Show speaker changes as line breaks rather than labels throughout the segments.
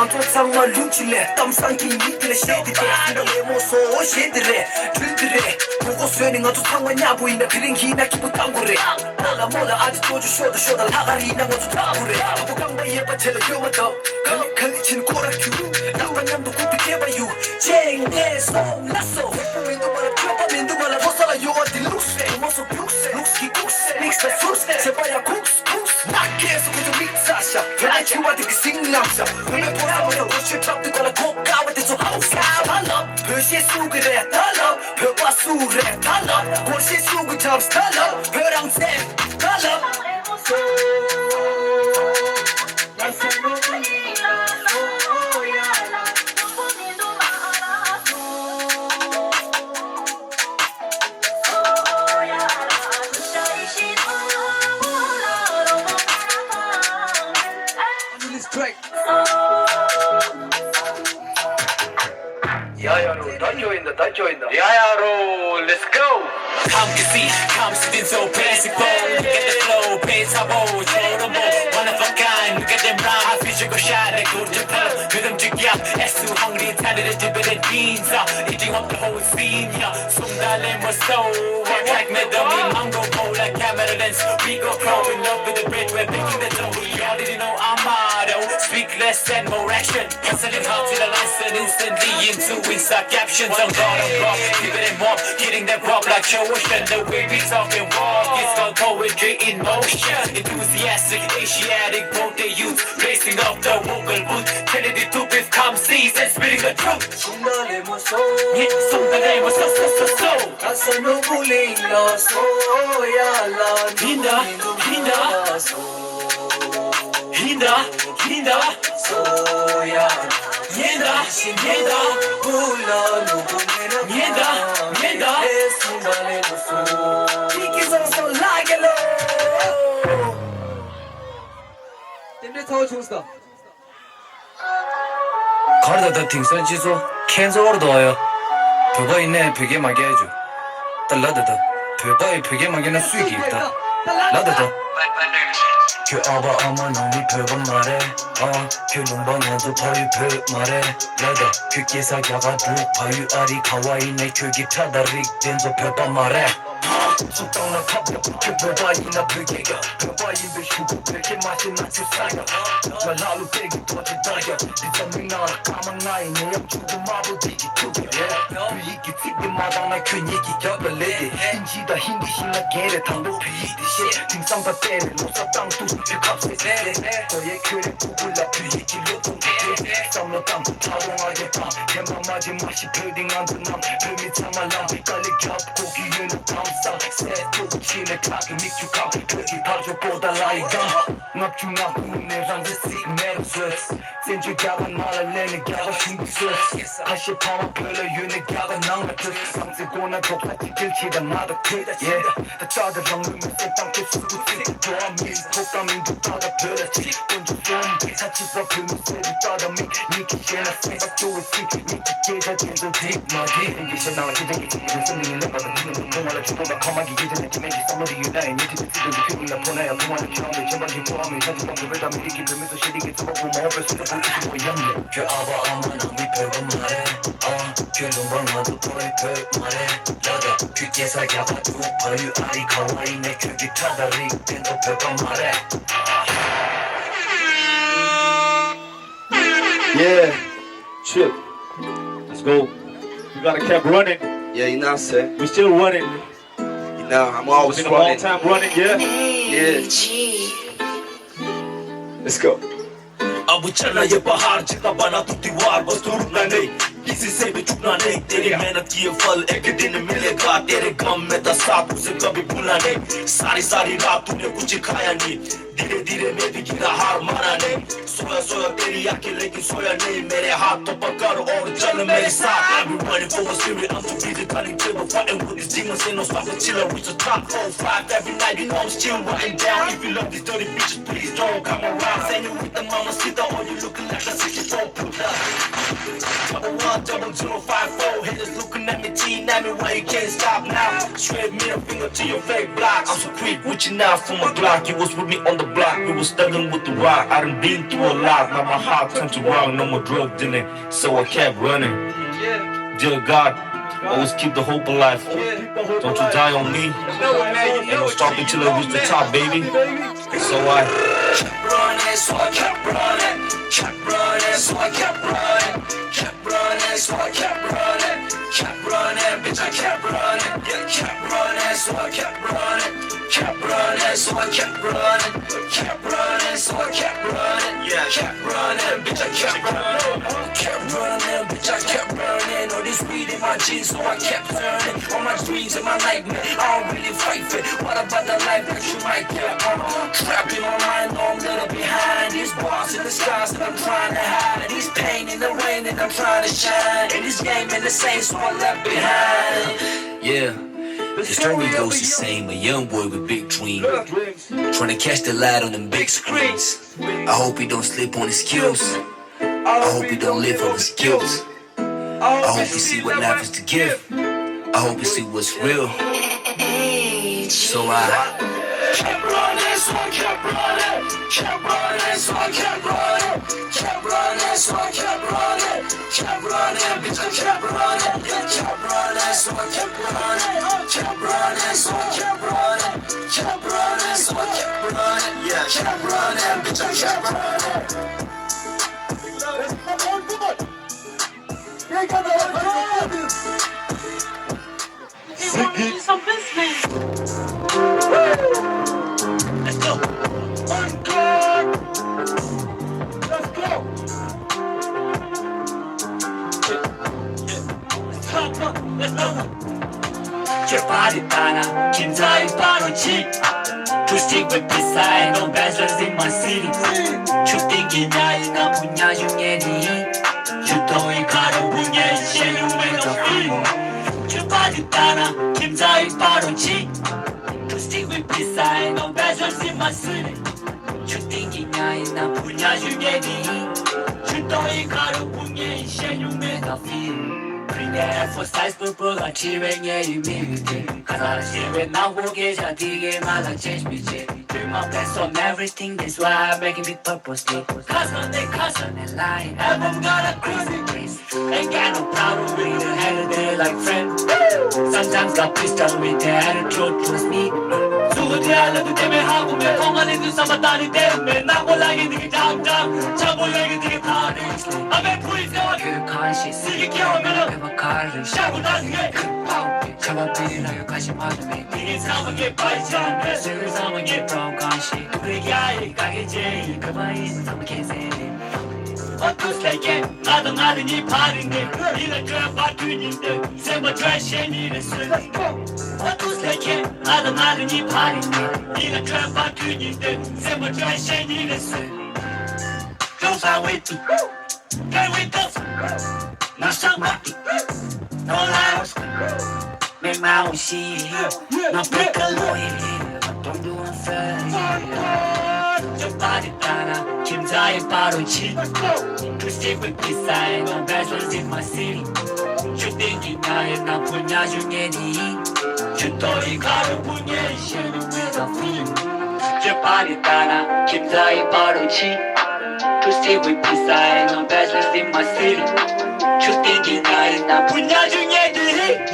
또 상마 룽칠래 땀상기 니들의 쉐드래 너의 모소 쉐드래 들들래 보고 쇠는 아주 상마냐 보이나 그린 기나 기분 땅구래 몰라 아직도 주셔도 쇼다 라가리나 모두 다구래 하고 강바에 빠체라 요마더 갈리치는 꼬라큐 나만남도 굽히게봐요 쟁내 속났어 민도 말아 펴봐 말아 벗어라 요어디 룩세 모소 룩세 룩스키 룩세 믹스다 술세 제발야 쿡스 낙해서 그저 믹사샤 별아치와드 그 싱남샤 눈을 보라보여 옷을 잡든거나 고가와드 좀 하우사 달러 별시에 수그래 달러 별과 수래 달러 골시에 수그 잡스 달러 별랑 쌤 달러 다 join다 야야로 let's go Come to see come sitting so basic look at the flow pace 하고 저런 뭐 one of a kind look at them rhyme physical shot like good to pull rhythm jigya S hungry talented Tibetan beans eating up the whole scene 송달래 more so one track rhythm mango bowl like camera lens we go pro in love with the bread we're making the dough you already know our motto speak less and more action canceling out till the lesson instantly into inside captions on God and rock keep it in warm hitting that rock like your ocean the way we talk and walk it's called poetry in motion enthusiastic Asiatic both they use racing up the vocal booth telling the truth with calm seas and spitting the truth 송달래 모소 송달래 모소 가서 누굴링 너소야라 hinda 소야 얘다 불러 누구네나 얘다 송달래 모소 이기서서 라이게로 땜레 타워 총스타 가르다 팅선 지소 캔서로 넣어요 벽가 있네 벽에 막게 해줘 달라다다 벽가에 벽에 막게는 수익이 있다 라다다 그 아바 아마 놈이 벽은 말해 그 놈바 너도 바위 벽 말해 라다 그 기사가가 두 바위 아리 가와이네 그 기타다릭 댄서 벽가 말해 속당나 카페 그 벽바이나 벽에가 벽바이 비슈고 벽에 마신 나치 사이가 말라루 빼기 도와주다요 디자민 나라 까만 나이 내 옆주고 마부디기 투게 비이기 튀기 마당나 그 얘기 겹을래게 인지다 힘이 신나 게레 당도 비이듯이 등상다 때려 로사 땅 두수 값세 너의 그래 구불라 비이기 로동게 쌈로 땅 타동하게 밤 개맘맞이 맛이 빌딩 안드남 별미 참말람 깔리 겹고기 유는 탐상 새도치네 가게 믹주감 그기 바조보다 라이감 납중나 후내랑 드식 메르스 센주 갸가 말할래네 갸가 흉기스 하시 파마 별로 유네 갸가 낭마트 상세고나 독사 지킬치다 나도 크다 다 짜들랑 루면 쎄땅 개수구치 좋아미 독감인도 따다 별하지 본주 좀 차치서 금세를 따다미 니키시나 생각 좋을지 니키 계좌 젠들 빅마기 인기셔 나와 기대기 지금 승리는 내가는 니는 동화를 주고가 가만히 기대는 김에지 썸머리 유나의 니티 비트도 피굴라 보내야 동화는 처음에 전반기 포함해 사진 방법을 다 미리기 들면서 시리게 쳐보고 마법을 쓰다 보이지 뭐였네 그 아바 아마 남이 별건 말해 그 놈방 나도 또래 별 말해 라다 그 계사야 바두 바유 아리 가와이 내 그 기타다리 댄서 별건 말해
Yeah, Chip, let's go. We gotta keep running.
Yeah, you know what I'm saying?
We still running.
You know, I'm always
It's been a long
running.
time running, yeah?
Yeah. Let's go.
अब चलना ये पहाड़ जितना बना तू दीवार बस तू रुकना नहीं किसी से भी झुकना नहीं तेरी मेहनत की ये फल एक दिन मिलेगा तेरे गम में था साथ उसे कभी भूलना नहीं सारी रात तूने कुछ खाया नहीं धीरे धीरे मैं भी गिरा हार माना नहीं सोया तेरी आंखें लेकिन सोया नहीं मेरे हाथ तो पकड़ और चल मेरे साथ I've been running for a spirit I'm too busy cutting table fighting with these demons ain't no stopping till I reach the top 05 every night you know I'm still writing down if you love these dirty bitches please don't come around saying you with the mama sit down or you looking like a 64 puta 10054 haters looking at me team looking at me, why you can't stop now? Straight middle finger to your fake blocks. I'm so quick with you now from a Glock. You was with me on the block, we was stugging with the rock. I done been through a lot, now my heart turned to rock. No more drug dealing, so I kept running. Dear God, always keep the hope alive. Don't you die on me. Ain't no stopping till I reach the top, baby. So I kept running, so I kept running. Kept running, so I kept running. Kept running, so I kept running. Kept running, bitch, I kept running. Yeah, kept running, so I kept running. Kept running, so I kept running. Kept running, so I kept running. Yeah, kept running, bitch, I kept running. Kept running, bitch, I kept running. All this weed in my jeans, so I kept turning. All my dreams and my nightmare, I don't really fight for it. What about the life that you might get? Trapped in my mind, no, I'm little behind. These bars in the skies that I'm trying to hide. These pain in the rain that I'm trying to shine. In this game in the same, so I left behind. Yeah. The story goes the same, a young boy with big dreams, trying to catch the light on them big screens. I hope he don't slip on his skills. I hope he don't live over skills. I hope you see what life is to give. I hope you see what's real. So I kept running, so I kept running. Kept running, so I kept running. Kept running, so I kept running. Kept running, bitch, I kept running. Kept running, so I kept running. Kept running, so I kept running. Kept running, so I kept running. Yeah, kept running, bitch, I kept running.
Some business.
Let's go.
Mundgod. Let's go.
Let's go. Tibetan, 긴장이 빠르지. To stick with this side, no bachelors in my city. 주띵기냐 이나 분야 중에니. 주도이 가루 분야 시행용에도 free. Tibetan, 긴장이 빠르지. To stick with this side, no bachelors in my city. 주띵기냐 이나 분야 중에니. 주도이 가루 분야 시행용에도 free. Emphasize purple achieving humility. Cause I see when I walk it, I dig it, my life change me. Do my best on everything, that's why I'm making it purposely. Cause when they cuss on the line, everyone got a crazy grace. Ain't got no problem with the head of day like friend. Sometimes got pissed off with the attitude towards me. 누구지 알아도 때문에 하고 매 공간에 눈 삼았다니 때문에 나 몰라게 되게 잠잠 저 몰라게 되게 파리 아멘 부이세와 그 간시 쓰기 겨우면은 그만가를 샤고 나중에 급하게 잡아버리라요 가시 마음에 이게 상황에 빠지지 않네 술 상황에 브라운 간시 그게 아예 가게지 그만 있는 상황 개세네 어떻게 나도 나는 이 발인데 이럴 줄 바뀌는데 세번 트래시니를 쓰니 어떻게 나도 나는 이 발인데 이럴 줄 바뀌는데 세번 트래시니를 쓰니 Losar with me, get with us 나 상관없이 놀라워 내 마음이 나 백걸로해 Don't do it fast 저 빠지 따라 김자에 빠르지 To stick with this side No bachelors in my city 주띵기 나의 나 분야 중에니 주도이 가루 분야의 시험에 더 free 저 빠지 따라 김자에 빠르지 To stick with this side No bachelors in my city 주띵기 나의 나 분야 중에니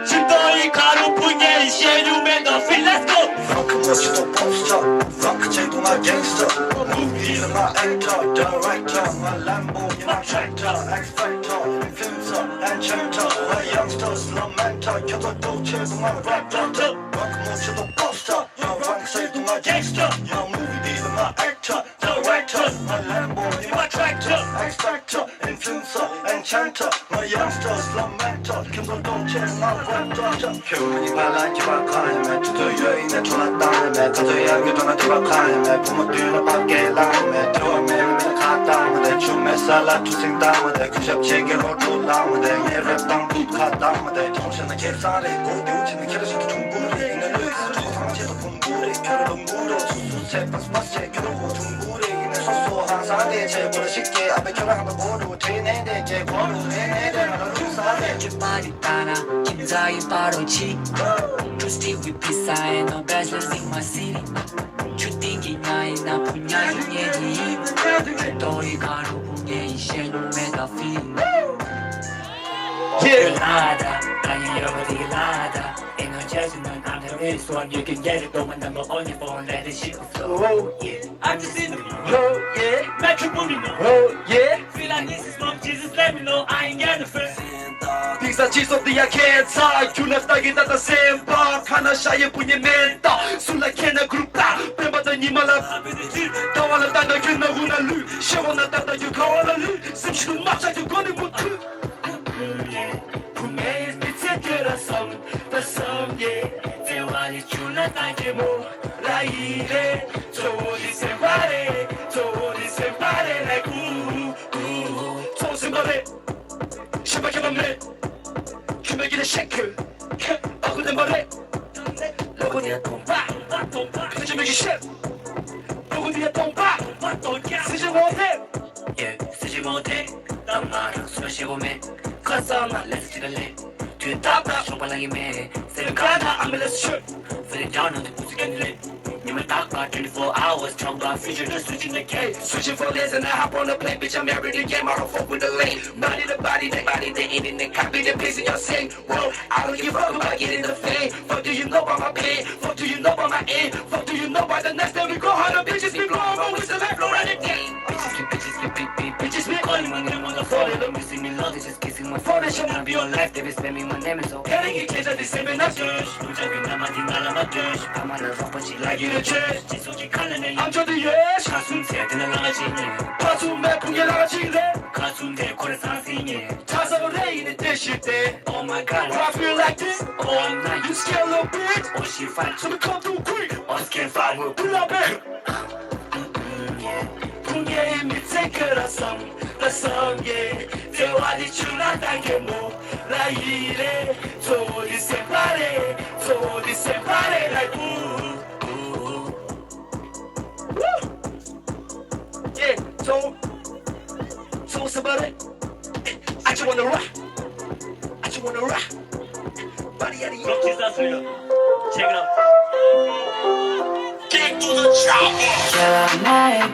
주도이 가루 분야의 시험에 더 free Let's go
Fuck what you don't poster, fuck check my gangster. Movie in my actor, director, my Lambo in my tractor, X Factor, influencer, enchanter, my youngster, slum mentor, 켜도 또 check my rap doctor. Fuck what you don't poster, your rank say to my gangster. Your movie in my actor, director, my Lambo in my tractor, X Factor, influencer, enchanter, my youngster, slum mentor, 켜도 또 check my rap doctor. 표현이 발랄 기박하네, 주도 여인의 돌아다니네, 가져야 교통한 뒤박하네, 부모 뒤로 밖에 라네, 들어오면 갔다네, 춤에 살라 투생 담아대, 그샵 제게로 돌아오네, 예랩 땅 가다마대, 정신은 계산에 고대 우치는 계란식도 둥구리, 있는 루이스 조상제도 분구리, 표를 동구로, 수수세 파스파스에 겨루고 둥구리, 있는 소소 항상 내 제보다 쉽게 앞에 결혼한다 모르고 되네 내게 권유해 내가 루사해
말이 따라 김자인 바로지 Trusty with peace I ain't no bachelors in my city 주띵기 나의 나쁜 야인 얘기 너희 가로붕에 이제는 메가 feeling Lada, kaya 여러분들이 Lada 에너지는 I'm so you can get it though when I'm on your phone let it shit flow yeah I'm just in the flow yeah matrimony oh yeah feel like this is from Jesus let me know I ain't got the first
빙산 지속대야 캔사 균합 따기다 다 셈박 하나 샤의 분야 멘다 술라 캐나 그룹다 뱀바다 니말라 다와라 따다 균나구나 루 시원나 따다 유가와라 루 슴시도 막자 유거는 못크
분명히 빛에 들어서 the song yeah 대화를 줄라다게 몰라 이래 좋으니 생활해 좋으니 생활해 like 우우
좋은 생활해 신박해봤네 규명기는 쉐크 어그든 말해 로고니야 돈바 그저 맥이 쉐 로고니야 돈바 쓰지 못해
쓰지 못해 난 말은 숨을 쉬고 매 커서 난 let's 찍을래 뒤에 답답 쇼발랑이 매 새벽가나 I'm let's shoot feeling down on the music and lit 님을 닦아 24 hours 정과 future를 수진의 K
Switching for this and I hop on the plane bitch I'm married again I don't fuck with the lane body the body the internet copy the piece and y'all sing whoa I don't give a fuck about getting the fame fuck do you know about my pain fuck do you know about my aim fuck do you know about the next time we go hard the bitches be blowing my whistle like flow right again
bitches be calling my name on the phone they don't missing me love they just kissing my phone they should not be on life they be spamming my name so
패닉이 계좌 디셈에 나
dush 무작위 나만 뒷날아만 dush 밤하늘 섞어지 like you the church 지속이 칼레네
I'm to the yes
가슴 새드는 나가지네
가슴에 풍겨 나가지래
가슴 대코를 상승해
타석을 레인에 뜨실 때
Oh my god
I feel like this
Oh I'm not
You scared little bitch
Oh she fight
So we come through quick
Us can't fight we'll
Pull up it
풍계의 밑에 그라성 The song yeah 대화리 줄라다게 몰라 이래 좋으니 생활해 좋으니 생활해 like ooh
Yeah so somebody I just wanna rock I just wanna rock Body out of you
Lucky Tsering check it out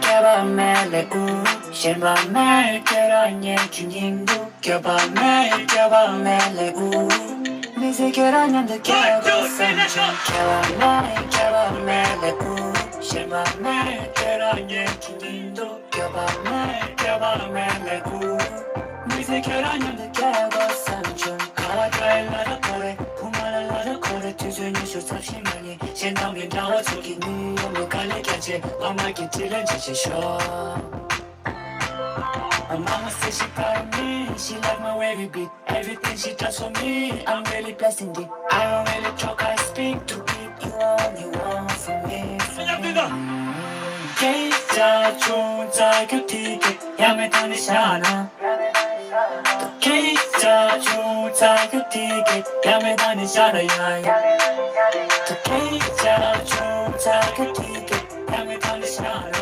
겨밤에 우 실밤에 결혼해 균형도 겨밤에 우 미세 결혼한 듯 겨밤에 우 실밤에 결혼해 균형도 겨밤에 우 미세 결혼한 듯 겨밤에 가와달라다 코레 부마랄라다 코레 투준이 쇼삽시만이 신나면 나와주기 니엄을 갈리겠지 엄마기 찔른 짓이 쇼 My mama says she proud of me. She like my wavy beat. Everything she does for me, I'm really blessed indeed. I don't really talk, I speak to it. You only want for me. 계좌 조작 티켓 야매 다니잖아. 계좌 조작 티켓 야매 다니잖아. 계좌 조작 티켓 야매 다니잖아.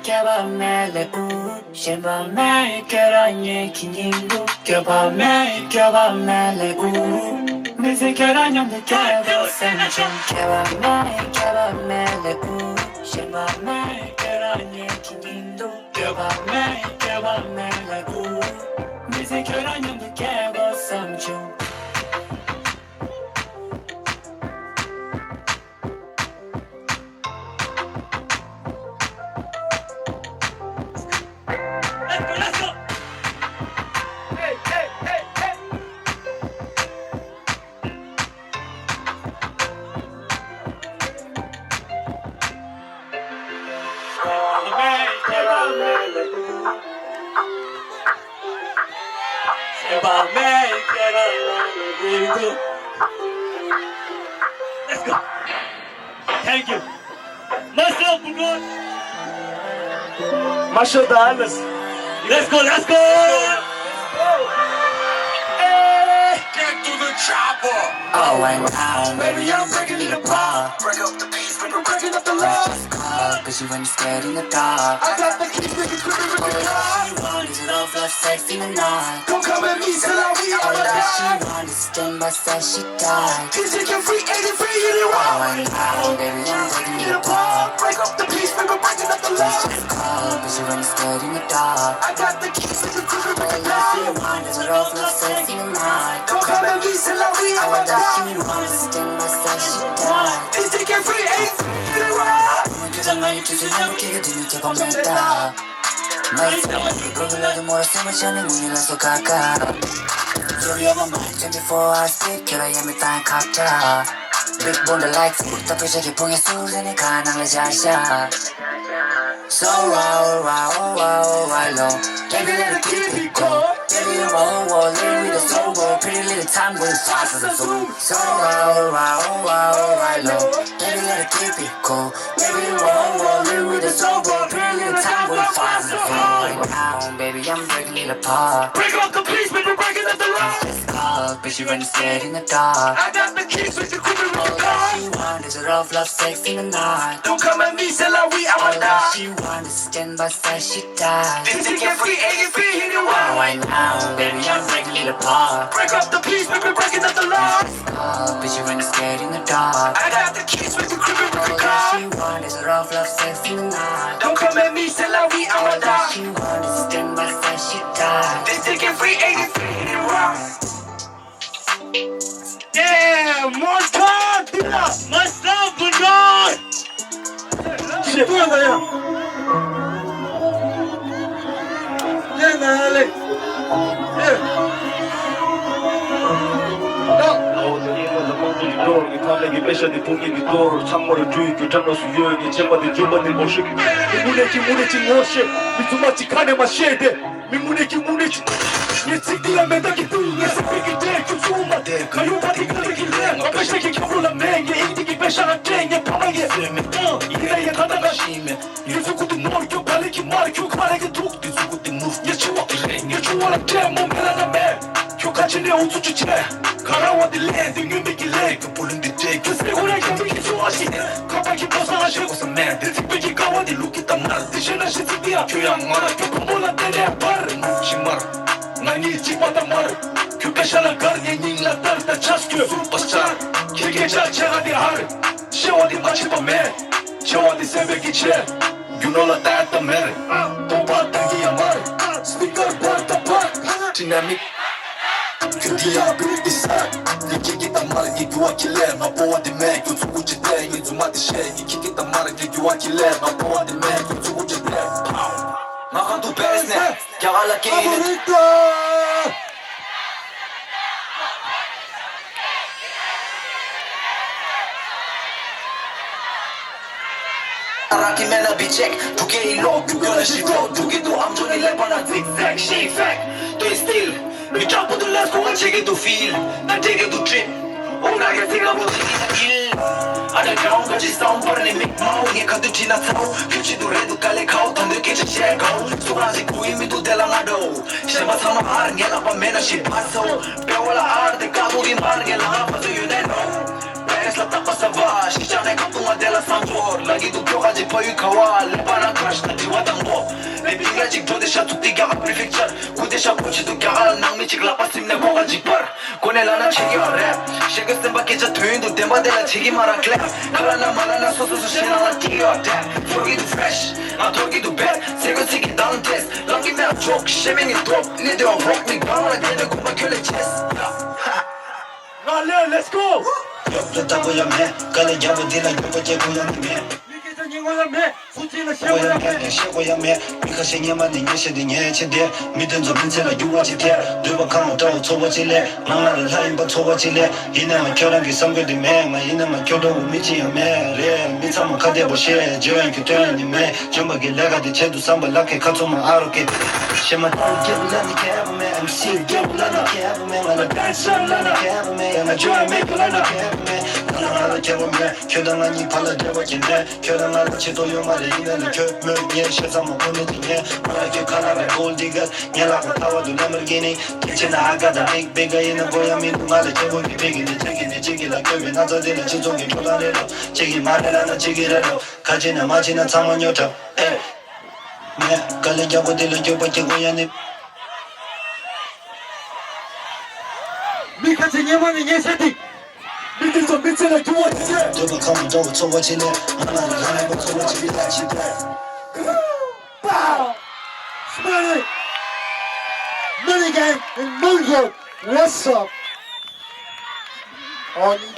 겨밤에 우 실밤에 결혼해 긴인도 겨밤에 우 미세 결혼형도 겨보상중 겨밤에 우 실밤에 결혼해 긴인도 겨밤에 우 미세 결혼형도 겨보상중
Let's go. Thank you. Myself, Mundgod.
마셔 다 알았어
Let's go.
Get to the
Oh, and now, baby, I'm breaking it apart.
Break up the peace, baby, breaking up the love.
Cause you when you're scared in the dark.
I got the keys, baby, creeping with the car.
She want is love, love, sex in the night.
Don't come at me, till I we
All
all
that she
die.
want is stand by side, she died.
This chicken free, 83, hit it
Oh,
right.
and now, baby, I'm breaking
Get
it
apart.
apart.
Break up the peace, baby, breaking up the love.
Cause you when you're scared in the dark.
I got the keys, baby, creeping with
All
the
that she
car.
want is love, love, sex in the night.
Don't come at me, till I we
All
all
that she
die.
want is stand by side, she died.
This chicken free, 83, hit it right.
그장난이 주지 않게 되는 게 겁냈다 나의 사랑을 끌어들여도 몰았음을 전에 눈이 나서 가까 You're on my mind 24 hours speak Can I hear me thank cocktail Big bone the lights 따뜻하게 봉해 수준이 가능해 잘샷 So wow, wow, wow, wow, low Baby let it keep it go Baby I'm all living with a sober Pretty little time going fast as a zoom So wow, wow, wow, wow, low Baby let it keep it go Baby I'm all living with a sober Pretty little time going fast as a zoom Right now, baby I'm breaking it apart
Break up the peace, baby, breaking up the love.
Let's go, but you run scared in the dark
I got the keys, baby, creeping with
All
the
that
car.
she want is a love, love, sex in the night
Don't come at me, till I we
All
all
that
die.
she want is stand by side, she died
This chicken free, 83, hit it
Oh,
right.
right now, baby, I'm breaking it apart
Break up the peace, baby, breaking up the love.
But you run scared in the dark
I got the keys, baby, creeping with the
All that
car.
she want is a love, love, sex in the night
Don't come at me, till I we all
All that
die.
she want is stand by side, she died
This chicken free, 83, hit it right.
Yeah, Mundgod! Myself, Mundgod! Shit, where are you? Yeah, man,
이 패션이 동일이 도로 창문을 주입 장로 수요일이 제바디 주바디 모시기 민문의기 문의지 무엇이 미투마치 카네마 쉐데 민문의기 문의지 예측디가 매다기 뚱에 새끼기 대규 수마대 가요바디 그리길래 패션이 겨울라 맹게 이디기 패션한 쟁에 파랑에 이래야 가다가 심해 유수구도 머리교 발리기 머리교 가래기 툭디 수구디 무스 예치워기 예치워라 대몸 헬라나매 교같이 내 옷을 주체 가라와디 랜딩 유미길래 그 볼린 DJ 그 세고라 감기 좋아하시네 가방이 벗어나시고서 맨들 특별히 가와디 루키다 날 드시는 시티비야 교양 마라 교통 몰라 때려 바른 심마라 난 일찍마다 말을 교가샤나 가르니 닝라 따르다 차스큐 슈퍼스타 길게 자체가 네 하루 시원디 마치밤에 시원디 새벽이 채 유노라 따뜻한 매를 도바탕기야 말을 스피커를 버렸다 팍 디나믹 그 디아빌리티 싹 이기기단 말은 이규하길래 마보아디 맨 교수구지 때 이주마디 쉐 이기기단 말은 이규하길래 마보아디 맨 교수구지 때 마한두 베스네 갸갈라 게이는 Rocky man, I'll be check. 두 개의 로, 구별의 시도. 두 개도 암전이 랩하나 zigzag, shake, 또 스틸. 밑잡고도 let's go, 제게도 feel. 난 되게도 drip. 오나게 생각보다 일. 아들 가운까지 싸움 빠르네 믹마우에 가득 지나타오. 규치도 레도 깔래 가오. 더 느껴져 쉐고. 소라지 구이미도 델랑아도. 시마 사마 아른 게 나빠 매나 시파소. 뼈와라 아르데 까불이 마른 게 나빠서 유네노. Slap tapa savage, 시장에 각동화 데라 상볼 라기도 뼈까지 보유카와 레바나 크러쉬 나 지와당보 레빙가 직조대 샤투 띠가가 프리픽처 구대샤 고치도 갸가 낭미직 라파심 내 뭐가 직벌 고넬라나 책이와 랩 쉐그스텐 밖에 저 토인도 데마데라 책임하라 클랩 하라나 말하나 소소소 신하나 띠어 랩 돌기도 fresh 나 돌기도 bad 세근세기 다운 테스트 랑기면 족 쉐밍이 독 니들 록 닉방어나 되는 고마 켤레 체스
Let's go!
옆렸다 고야매 가는 야무디라 옆어제 고야매 고야매 시고야매 미카싱야만 닝게시딩에 체데 믿은 좀 인생을 유화지대 누박하면 더 초보질래 망나를 하인바 초보질래 이놈은 결혼기 성교디매 마 이놈은 교도우 미치야매 레 미참은 가대보시에 저행 교대님매 전박이 레가디 체두 삼발락해 가초만 아롭게 심한 개불라니 개불매 MC 개불라니 개불매 나는 댄서라니 개불매 나 조야 메이크라니 개불매 나는 개불매 교당하니 발라대버긴데 교당하는 지도 요말이 이내는 교육물 세상만 보내지네 뭐라게 가라면 골디가 냐라고 타와도 lamborghini kitchen 아가다 빅빅가 있는 거야 민둥아래 제목이 빅이네 책이네 지기라 결국 나서지는 지종이 불안해로 지기 말해라는 지기라로 가지나 마지나 상원 요청 에 걸리자고 들려줘 고야니
미카치 예만이 예세디 미들서 미치나 두어지네
저거 가면 저거 저거지네 하나는 하나고 저거지기 다치대
Bow! Smell it! Milligan and Mundgod, what's up? On